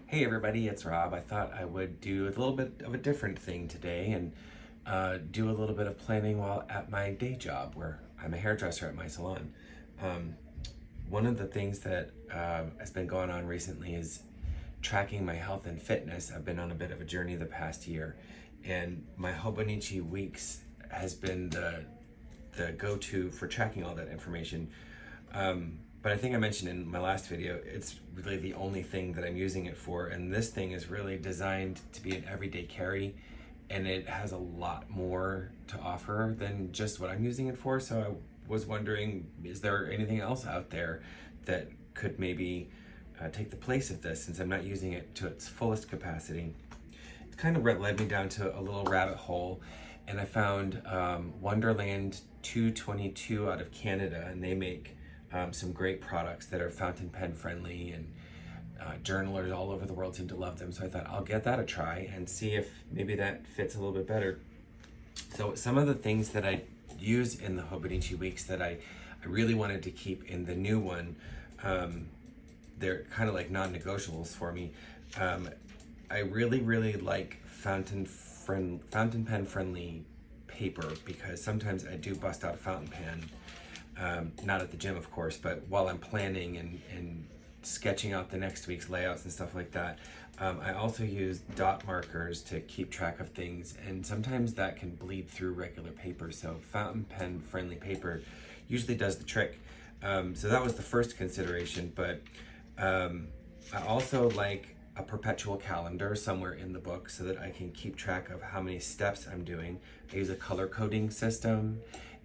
Hey everybody, it's Rob. I thought I would do a little bit of a different thing today and do a little bit of planning while at my day job where I'm a hairdresser at my salon. Um, One of the things that has been going on recently is tracking my health and fitness. I've been on a bit of a journey the past year, and my Hobonichi Weeks has been the go-to for tracking all that information. But I think I mentioned in my last video, it's really the only thing that I'm using it for. And this thing is really designed to be an everyday carry, and it has a lot more to offer than just what I'm using it for. So I was wondering, is there anything else out there that could maybe take the place of this, since I'm not using it to its fullest capacity? It kind of led me down to a little rabbit hole, and I found Wonderland 222 out of Canada, and they make some great products that are fountain pen friendly, and journalers all over the world seem to love them. So I thought I'll get that a try and see if maybe that fits a little bit better. So some of the things that I use in the Hobonichi Weeks that I really wanted to keep in the new one, they're kind of like non-negotiables for me. I really like fountain pen friendly paper, because sometimes I do bust out a fountain pen. Not at the gym, of course, but while I'm planning and sketching out the next week's layouts and stuff like that. I also use dot markers to keep track of things, and sometimes that can bleed through regular paper. So fountain pen friendly paper usually does the trick. So that was the first consideration, but I also like a perpetual calendar somewhere in the book so that I can keep track of how many steps I'm doing. I use a color coding system,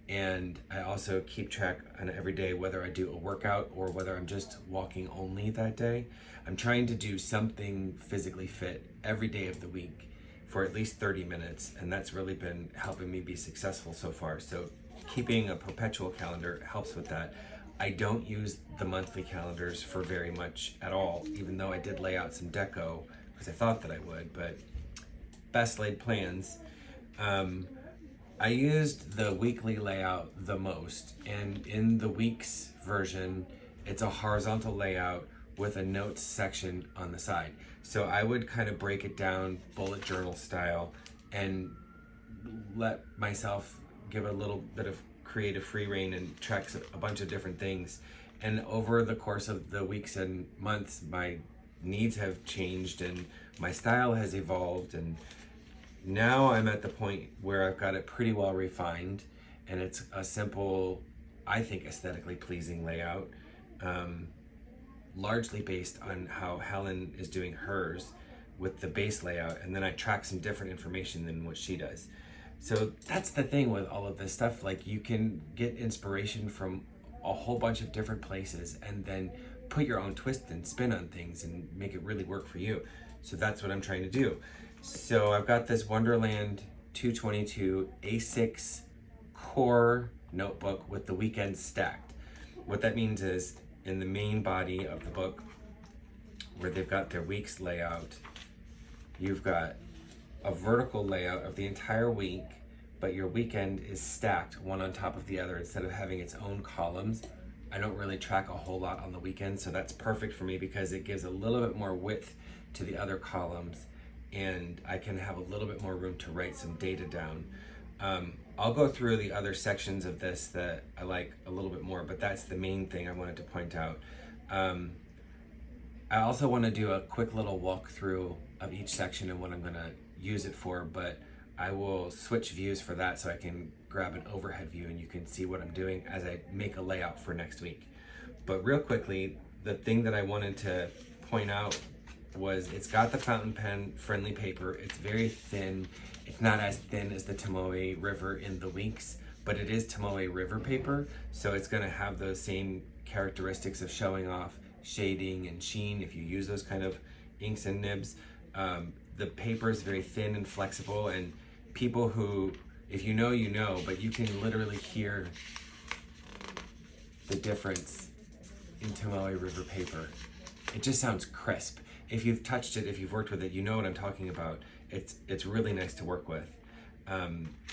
and I also keep track on every day whether I do a workout or whether I'm just walking only that day. I'm trying to do something physically fit every day of the week for at least 30 minutes, and that's really been helping me be successful so far. So keeping a perpetual calendar helps with that. I don't use the monthly calendars for very much at all, even though I did lay out some deco because I thought that I would, but best laid plans. I used the weekly layout the most, and in the weeks version, it's a horizontal layout with a notes section on the side. So I would kind of break it down bullet journal style and let myself give a little bit of creative free rein and track a bunch of different things. And over the course of the weeks and months, my needs have changed and my style has evolved, and now I'm at the point where I've got it pretty well refined, and it's a simple, I think aesthetically pleasing layout, largely based on how Helen is doing hers with the base layout, and then I track some different information than what she does. So that's the thing with all of this stuff, like you can get inspiration from a whole bunch of different places and then put your own twist and spin on things and make it really work for you. So that's what I'm trying to do. So I've got this Wonderland 222 A6 core notebook with the weekends stacked. What that means is in the main body of the book, where they've got their week's layout, you've got a vertical layout of the entire week, but your weekend is stacked one on top of the other instead of having its own columns. I don't really track a whole lot on the weekend, so that's perfect for me because it gives a little bit more width to the other columns, and I can have a little bit more room to write some data down. I'll go through the other sections of this that I like a little bit more, but that's the main thing I wanted to point out. I also want to do a quick little walkthrough of each section and what I'm going to use it for, but I will switch views for that so I can grab an overhead view and you can see what I'm doing as I make a layout for next week. But real quickly, the thing that I wanted to point out was it's got the fountain pen friendly paper. It's very thin. It's not as thin as the Tomoe River in the weeks, but it is Tomoe River paper, so it's going to have those same characteristics of showing off shading and sheen if you use those kind of inks and nibs. The paper is very thin and flexible, and people who, if you know, you know, but you can literally hear the difference in Tomoe River paper. It just sounds crisp. If you've touched it, if you've worked with it, you know what I'm talking about. It's really nice to work with.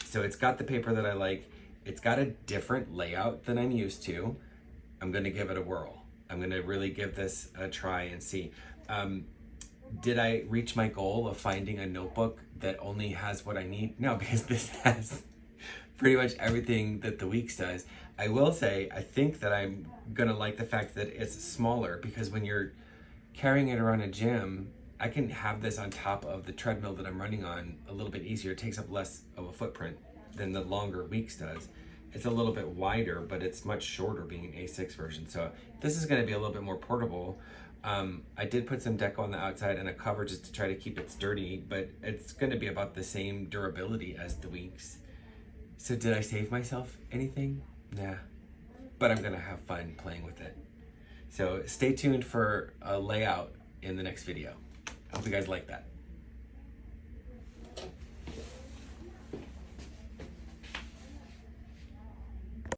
So it's got the paper that I like. It's got a different layout than I'm used to. I'm gonna give it a whirl. I'm gonna really give this a try and see. Did I reach my goal of finding a notebook that only has what I need? No, because this has pretty much everything that the Weeks does. I will say, I think that I'm gonna like the fact that it's smaller, because when you're carrying it around a gym, I can have this on top of the treadmill that I'm running on a little bit easier. It takes up less of a footprint than the longer Weeks does. It's a little bit wider, but it's much shorter, being an A6 version. So this is gonna be a little bit more portable. I did put some deco on the outside and a cover just to try to keep it sturdy, but it's gonna be about the same durability as the Weeks. So did I save myself anything? Nah, but I'm gonna have fun playing with it. So stay tuned for a layout in the next video. I hope you guys like that.